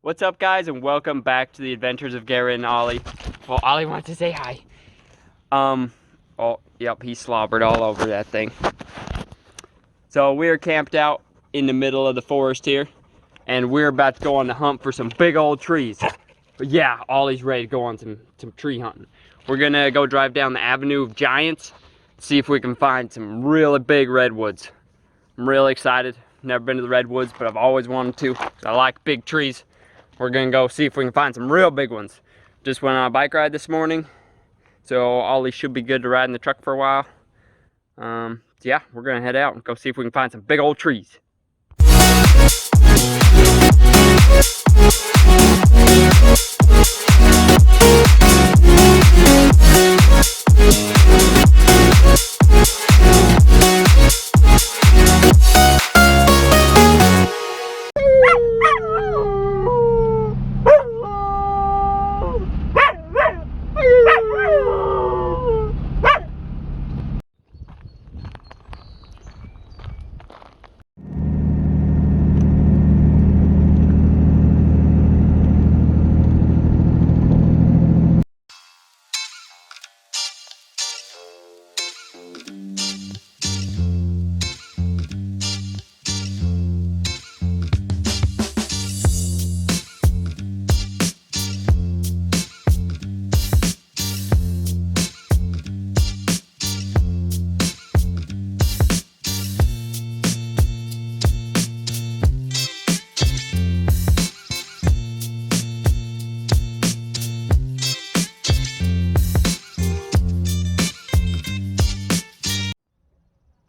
What's up, guys, and welcome back to the adventures of Garrett and Ollie. Well, Ollie wants to say hi. Oh, yep, he slobbered all over that thing. So we're camped out in the middle of the forest here, and we're about to go on the hunt for some big old trees. But yeah, Ollie's ready to go on some tree hunting. We're gonna go drive down the Avenue of Giants, see if we can find some really big redwoods. I'm really excited. Never been to the redwoods, but I've always wanted to. I like big trees. We're gonna go see if we can find some real big ones. Just went on a bike ride this morning, so Ollie should be good to ride in the truck for a while. Yeah, we're gonna head out and go see if we can find some big old trees.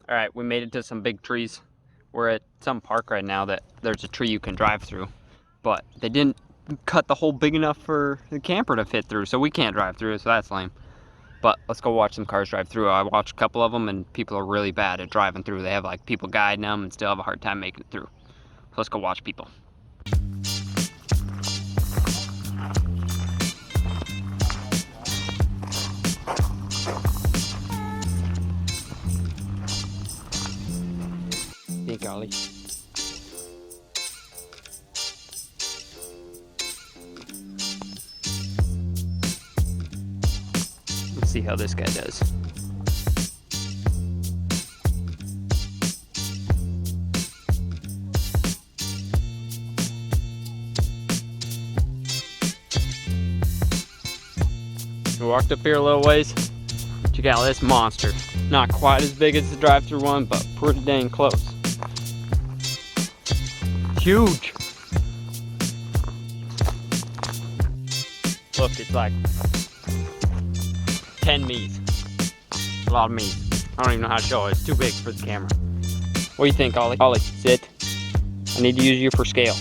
All right, we made it to some big trees. We're at some park right now that there's a tree you can drive through, but they didn't cut the hole big enough for the camper to fit through, so we can't drive through it, so that's lame. But let's go watch some cars drive through. I watched a couple of them, and people are really bad at driving through. They have like people guiding them and still have a hard time making it through. So let's go watch people. Think, Ollie. Let's see how this guy does. We walked up here a little ways. Check out this monster. Not quite as big as the drive-through one, but pretty dang close. Huge. Look, it's like 10 me's. A lot of me's. I don't even know how to show it. It's too big for the camera. What do you think, Ollie? Ollie, sit. I need to use you for scale.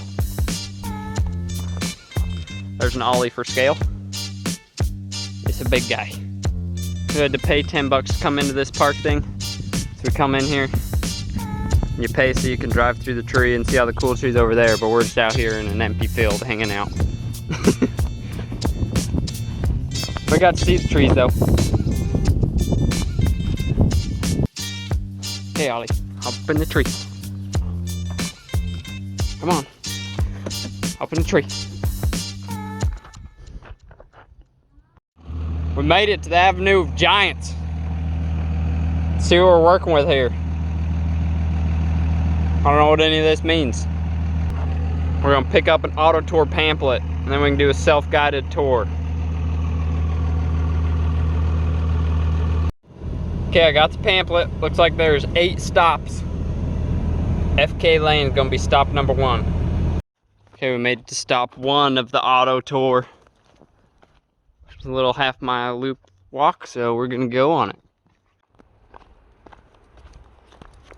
There's an Ollie for scale. It's a big guy. We had to pay 10 bucks to come into this park thing. So we come in here. You pay so you can drive through the tree and see all the cool trees over there, but we're just out here in an empty field hanging out. We got to see the trees though. Okay, Ollie, hop up in the tree. Come on, hop in the tree. We made it to the Avenue of Giants. Let's see what we're working with here. I don't know what any of this means. We're gonna pick up an auto tour pamphlet and then we can do a self-guided tour. Okay, I got the pamphlet. Looks like there's 8 stops. FK Lane is gonna be stop number 1. Okay, we made it to stop 1 of the auto tour. It's a little half-mile loop walk, so we're gonna go on it.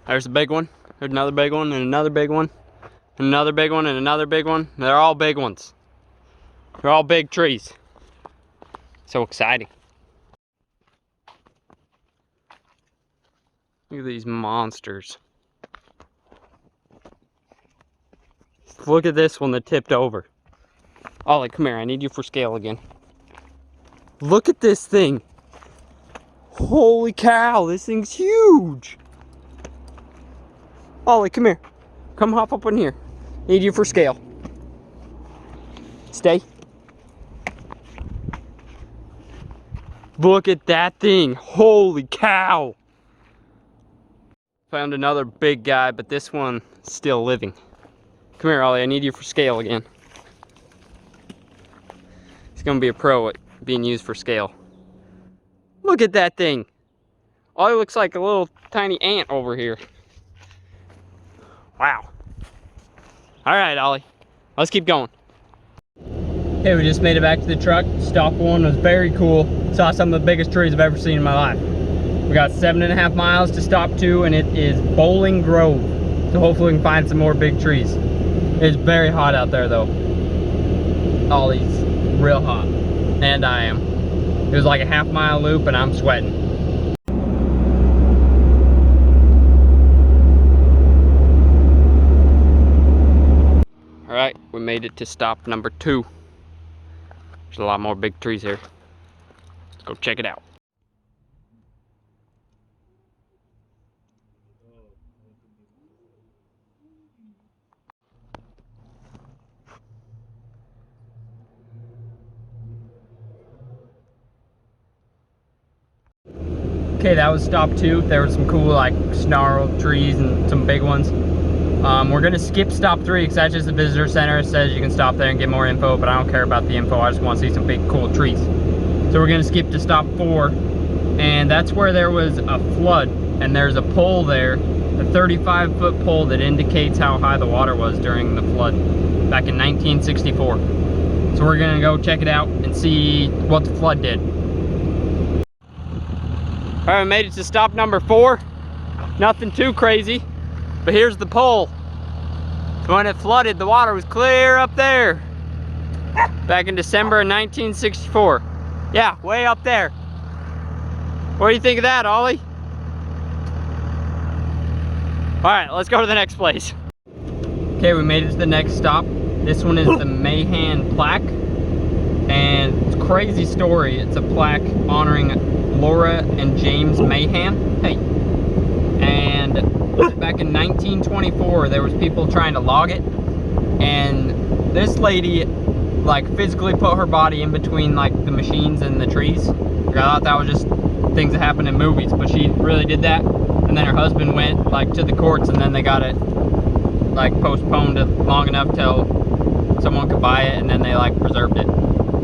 There's a big one. There's another big one, and another big one, and another big one, and another big one. They're all big ones. They're all big trees. So exciting. Look at these monsters. Look at this one that tipped over. Ollie, come here. I need you for scale again. Look at this thing. Holy cow, this thing's huge. Ollie, come here. Come hop up in here. Need you for scale. Stay. Look at that thing. Holy cow. Found another big guy, but this one still living. Come here, Ollie. I need you for scale again. He's gonna be a pro at being used for scale. Look at that thing. Ollie looks like a little tiny ant over here. Wow. All right, Ollie. Let's keep going. Okay, we just made it back to the truck. Stop one was very cool. Saw some of the biggest trees I've ever seen in my life. We got 7.5 miles to stop to, and it is Bowling Grove. So hopefully we can find some more big trees. It's very hot out there though. Ollie's real hot, and I am. It was like a half-mile loop and I'm sweating. All right, we made it to stop number 2. There's a lot more big trees here. Let's go check it out. Okay, that was stop 2. There were some cool like snarled trees and some big ones. We're gonna skip stop 3 because that's just the visitor center. It says you can stop there and get more info, but I don't care about the info. I just want to see some big cool trees. So we're gonna skip to stop 4, and that's where there was a flood, and there's a pole there, a 35-foot pole that indicates how high the water was during the flood back in 1964. So we're gonna go check it out and see what the flood did. All right, we made it to stop number 4. Nothing too crazy. But here's the pole. So when it flooded, the water was clear up there. Back in December of 1964. Yeah, way up there. What do you think of that, Ollie? All right, let's go to the next place. Okay, we made it to the next stop. This one is the Mayhem plaque. And it's a crazy story. It's a plaque honoring Laura and James Mayhem. Hey. And back in 1924, there was people trying to log it, and this lady like physically put her body in between like the machines and the trees. I thought that was just things that happen in movies, but she really did that. And then her husband went like to the courts, and then they got it like postponed long enough till someone could buy it, and then they like preserved it.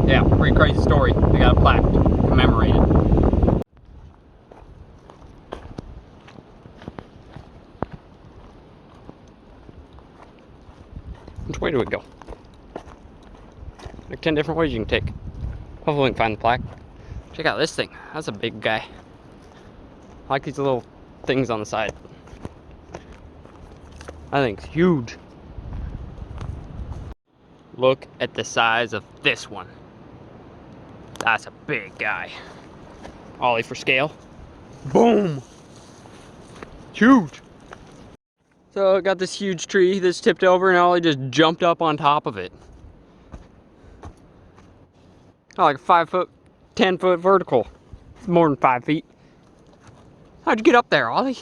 Yeah, pretty crazy story. They got a plaque to commemorate it. Which way do we go? There are 10 different ways you can take. Hopefully we can find the plaque. Check out this thing. That's a big guy. I like these little things on the side. I think it's huge. Look at the size of this one. That's a big guy. Ollie for scale. Boom! Huge! So I got this huge tree that's tipped over, and Ollie just jumped up on top of it. Oh, like a 5-foot, 10-foot vertical. It's more than 5 feet. How'd you get up there, Ollie?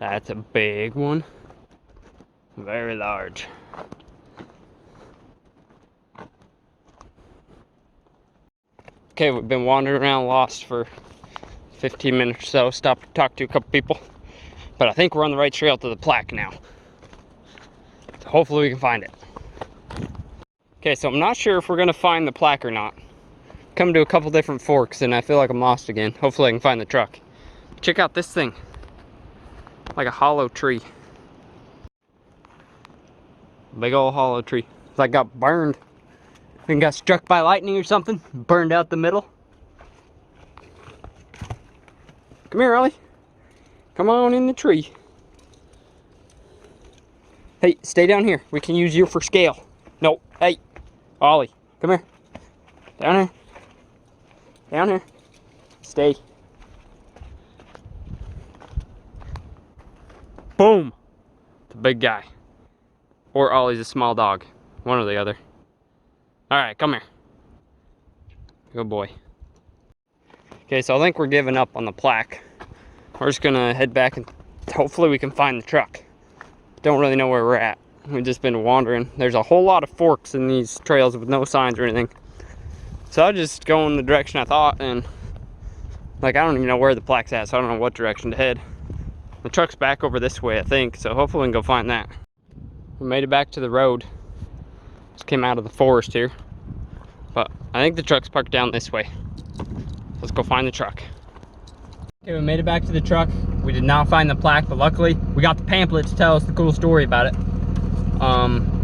That's a big one. Very large. Okay, we've been wandering around lost for 15 minutes or so. Stopped to talk to a couple people. But I think we're on the right trail to the plaque now. So hopefully we can find it. Okay, so I'm not sure if we're gonna find the plaque or not. Come to a couple different forks and I feel like I'm lost again. Hopefully I can find the truck. Check out this thing. Like a hollow tree. Big old hollow tree. It's like got burned. I think got struck by lightning or something. Burned out the middle. Come here, Ollie. Come on in the tree. Hey, stay down here. We can use you for scale. No, hey, Ollie, come here. Down here. Down here. Stay. Boom. It's a big guy. Or Ollie's a small dog. One or the other. Alright, come here. Good boy. Okay, so I think we're giving up on the plaque. We're just gonna head back and hopefully we can find the truck. don't really know where we're at. We've just been wandering. There's a whole lot of forks in these trails with no signs or anything. So I'll just go in the direction I thought, and like I don't even know where the plaque's at, so I don't know what direction to head. The truck's back over this way, I think, so hopefully we can go find that. We made it back to the road. Just came out of the forest here. But I think the truck's parked down this way. Let's go find the truck. Okay, we made it back to the truck. We did not find the plaque, but luckily we got the pamphlet to tell us the cool story about it.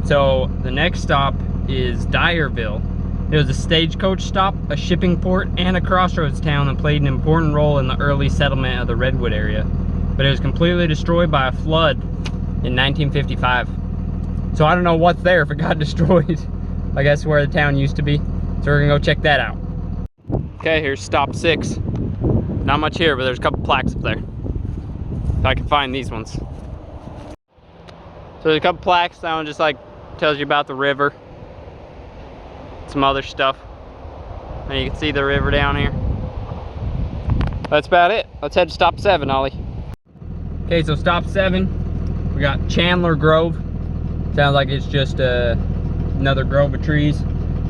So the next stop is Dyerville. It was a stagecoach stop, a shipping port, and a crossroads town that played an important role in the early settlement of the Redwood area. But it was completely destroyed by a flood in 1955. So I don't know what's there if it got destroyed. I guess where the town used to be. So we're gonna go check that out. Okay, here's stop 6. Not much here, but there's a couple plaques up there. If I can find these ones. So there's a couple plaques. That one just like tells you about the river. Some other stuff. And you can see the river down here. That's about it. Let's head to stop 7, Ollie. Okay, so stop 7. We got Chandler Grove. Sounds like it's just another grove of trees.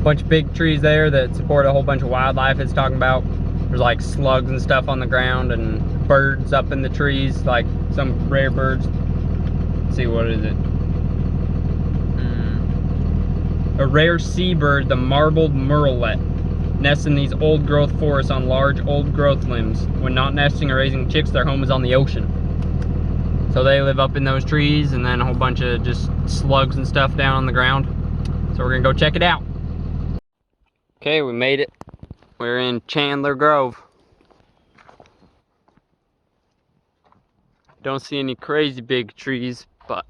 Bunch of big trees there that support a whole bunch of wildlife it's talking about. There's like slugs and stuff on the ground and birds up in the trees, like some rare birds. Let's see, what is it? A rare seabird, the marbled murrelet, nests in these old growth forests on large old growth limbs. When not nesting or raising chicks, their home is on the ocean. So they live up in those trees, and then a whole bunch of just slugs and stuff down on the ground. So we're gonna go check it out. Okay, we made it. We're in Chandler Grove. Don't see any crazy big trees, but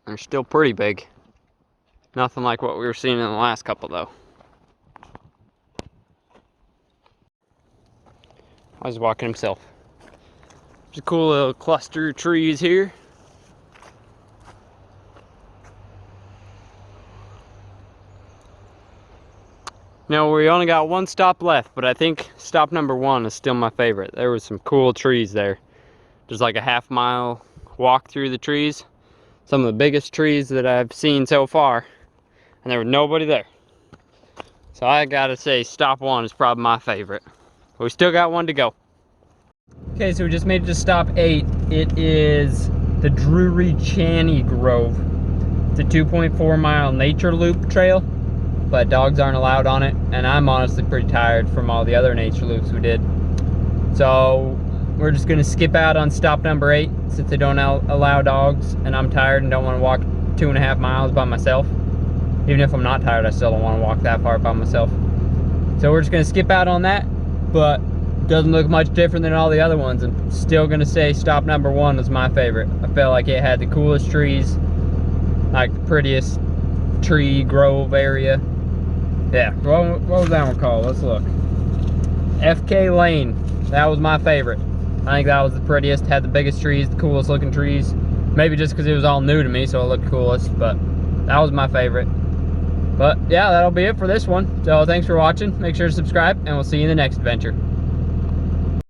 they're still pretty big. Nothing like what we were seeing in the last couple though. I was walking himself. There's a cool little cluster of trees here. Now we only got one stop left, but I think stop number 1 is still my favorite. There was some cool trees there. There's like a half-mile walk through the trees. Some of the biggest trees that I've seen so far. And there was nobody there. So I gotta say stop 1 is probably my favorite. But we still got one to go. Okay, so we just made it to stop 8. It is the Drury Chaney Grove. It's a 2.4 mile nature loop trail, but dogs aren't allowed on it, and I'm honestly pretty tired from all the other nature loops we did. So we're just gonna skip out on stop number 8 since they don't allow dogs, and I'm tired and don't wanna walk 2.5 miles by myself. Even if I'm not tired, I still don't wanna walk that far by myself. So we're just gonna skip out on that, but doesn't look much different than all the other ones. I'm still gonna say stop number 1 was my favorite. I felt like it had the coolest trees, like the prettiest tree grove area. Yeah, what was that one called? Let's look. FK Lane. That was my favorite. I think that was the prettiest, had the biggest trees, the coolest looking trees. Maybe just because it was all new to me, so it looked coolest, but that was my favorite. But yeah, that'll be it for this one. So thanks for watching. Make sure to subscribe, and we'll see you in the next adventure.